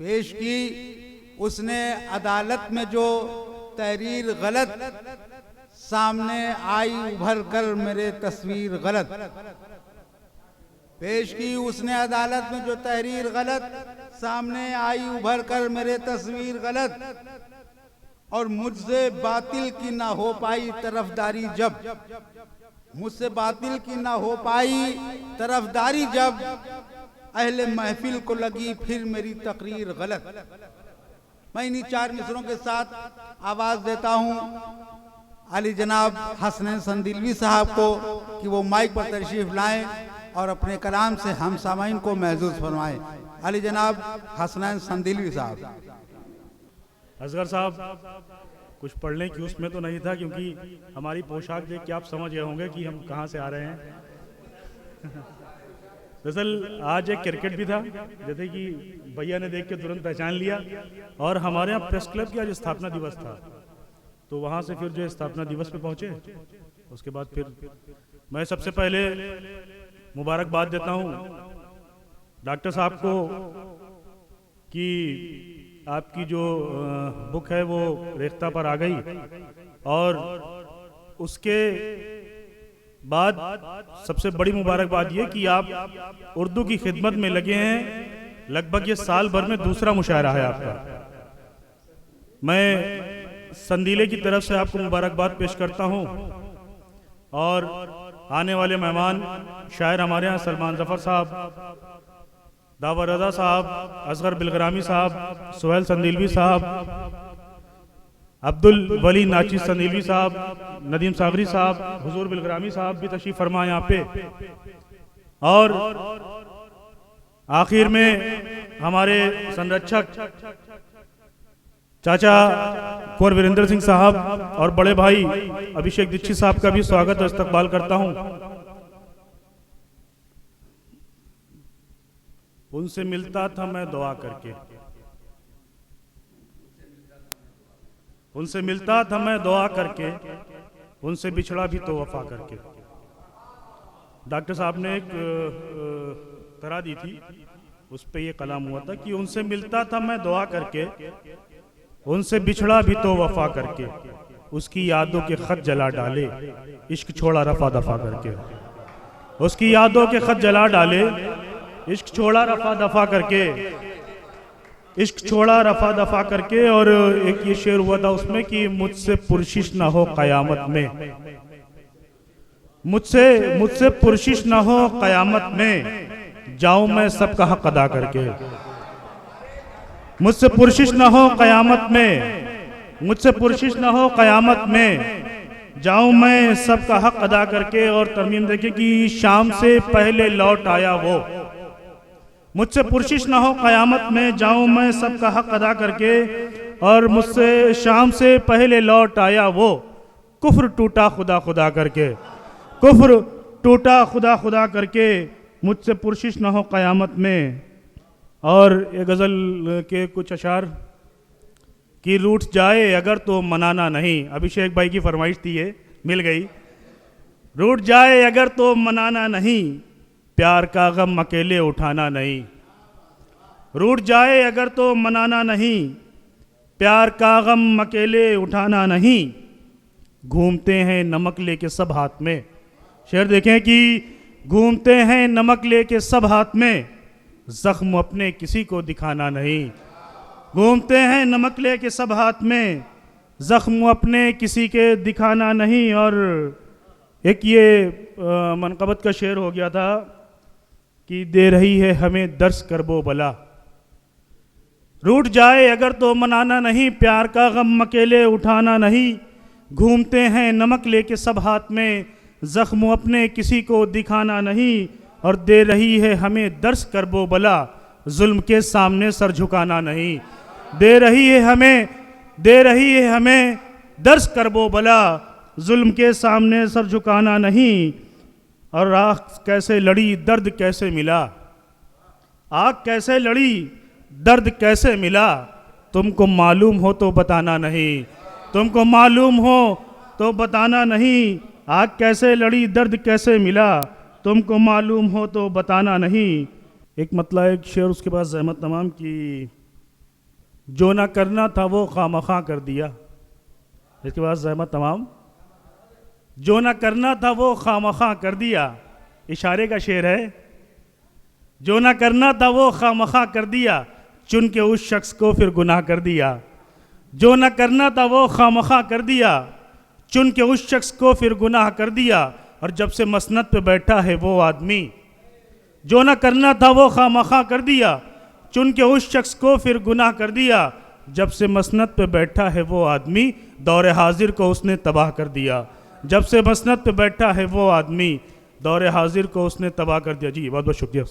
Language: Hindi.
पेश की। उसने अदालत में जो तहरीर गलत सामने आई उभर कर मेरे तस्वीर गलत पेश की। उसने अदालत में जो तहरीर गलत सामने आई उभर कर मेरे तस्वीर गलत, और मुझसे बातिल की ना हो पाई तरफदारी जब, मुझसे बातिल की ना हो पाई तरफदारी जब, अहले महफिल को लगी फिर मेरी तकरीर गलत। मैं इन्हीं 4 मिसरों के साथ आवाज देता हूं अली जनाब हसनैन संदिलवी साहब को कि वो माइक पर तशरीफ लाएं और अपने कलाम से हम सामाइन को महसूस फरमाएं। अली जनाब हसनैन संदिलवी साहब। असगर साहब कुछ पढ़ने की उसमें तो नहीं था, क्योंकि हमारी पोशाक देख के आप समझ गए होंगे कि हम कहाँ से आ रहे हैं। दरअसल आज एक क्रिकेट भी था, जैसे कि भैया ने देख के तुरंत पहचान लिया, और हमारे यहाँ प्रेस क्लब की आज स्थापना दिवस था, तो वहाँ से फिर जो स्थापना दिवस पे पहुँचे, उसके बाद फिर मैं सबसे पहले मुबारकबाद देता हूँ डॉक्टर साहब को कि आपकी जो बुक है वो रेख्ता पर आ गई, और उसके बाद सबसे बड़ी मुबारकबाद ये कि आप उर्दू की खिदमत में लगे हैं। लगभग ये साल भर में दूसरा मुशायरा है आपका। मैं संदीले की तरफ से आपको मुबारकबाद पेश करता हूँ, और आने वाले मेहमान शायर हमारे यहाँ सलमान जफर साहब, दावर रजा साहब, असगर बिलग्रामी साहब, सुहेल संदिलवी साहब, अब्दुल वली नाची संदिलवी साहब, नदीम सागरी साहब, हुजूर बिलग्रामी साहब भी तशरीफ फरमा यहाँ पे, और आखिर में हमारे संरक्षक चाचा कुंवर वीरेंद्र सिंह साहब और बड़े भाई अभिषेक दीक्षित साहब का भी स्वागत और इस्तकबाल करता हूँ। उनसे मिलता था मैं दुआ करके, उनसे मिलता था मैं दुआ करके, उनसे बिछड़ा भी तो वफा करके। डॉक्टर साहब ने एक तरह दी थी, उस पे ये कलाम हुआ था कि उनसे मिलता था मैं दुआ करके, उनसे बिछड़ा भी तो वफा करके, उसकी यादों के खत जला डाले, इश्क छोड़ा रफा दफा करके। उसकी यादों के खत जला डाले, इश्क छोड़ा रफा दफा करके, इश्क छोड़ा रफा दफा करके। और एक ये शेर हुआ था उसमें कि मुझसे पुरशिश ना हो कयामत में, मुझसे पुरशिश ना हो कयामत में, जाऊं मैं सबका हक अदा करके। मुझसे पुरशिश ना हो कयामत में, मुझसे पुरशिश ना हो कयामत में, जाऊं मैं सबका हक अदा करके। और तरमीम देखें कि शाम से पहले लौट आया वो, मुझसे पुरशिश ना हो कयामत में, जाऊं मैं सबका हक अदा करके। और मुझसे शाम से पहले लौट आया वो, कुफ्र टूटा खुदा खुदा करके, कुफ्र टूटा खुदा खुदा करके, मुझसे पुरशिश ना हो कयामत में। और ये गज़ल के कुछ अशार कि रूठ जाए अगर तो मनाना नहीं, अभिषेक भाई की फरमाइश थी, ये मिल गई। रूठ जाए अगर तो मनाना नहीं, प्यार का गम अकेले उठाना नहीं। रूठ जाए अगर तो मनाना नहीं, प्यार का गम अकेले उठाना नहीं। घूमते हैं नमक लेके सब हाथ में, शेर देखें कि घूमते हैं नमक लेके सब हाथ में, जख्म अपने किसी को दिखाना नहीं। घूमते हैं नमक लेके सब हाथ में, जख्म अपने किसी के दिखाना नहीं। और एक ये मनकबत का शेर हो गया था कि दे रही है हमें दर्स करबो बला, रूठ जाए अगर तो मनाना नहीं, प्यार का गम अकेले उठाना नहीं। घूमते हैं नमक लेके सब हाथ में, जख्म अपने किसी को दिखाना नहीं। और दे रही है हमें दर्स करबो बला, जुल्म के सामने सर झुकाना नहीं। दे रही है हमें दर्स करबो बला, जुल्म के सामने सर झुकाना नहीं। और आग कैसे लड़ी दर्द कैसे मिला, आग कैसे लड़ी दर्द कैसे मिला, तुमको मालूम हो तो बताना नहीं, तुमको मालूम हो तो बताना नहीं। आग कैसे लड़ी दर्द कैसे मिला, तुमको मालूम हो तो बताना नहीं। एक मतलब एक शेर उसके पास ज़हमत तमाम की जो ना करना था वो खामखा कर दिया। इसके बाद सहमत तमाम। जो ना करना था वो खामखा कर दिया, इशारे का शेर है। जो ना करना था वो खामखा कर दिया, चुन के उस शख्स को फिर गुनाह कर दिया। जो ना करना था वो खामखा कर दिया, चुन के उस शख्स को फिर गुनाह कर दिया। और जब से मसनद पे बैठा है वो आदमी, जो ना करना था वो खामखा कर दिया, चुन के उस शख्स को फिर गुनाह कर दिया। जब से मसनद पे बैठा है वो आदमी, दौरे हाजिर को उसने तबाह कर दिया। जब से मसनद पे बैठा है वो आदमी, दौरे हाजिर को उसने तबाह कर दिया। जी बहुत बहुत शुक्रिया।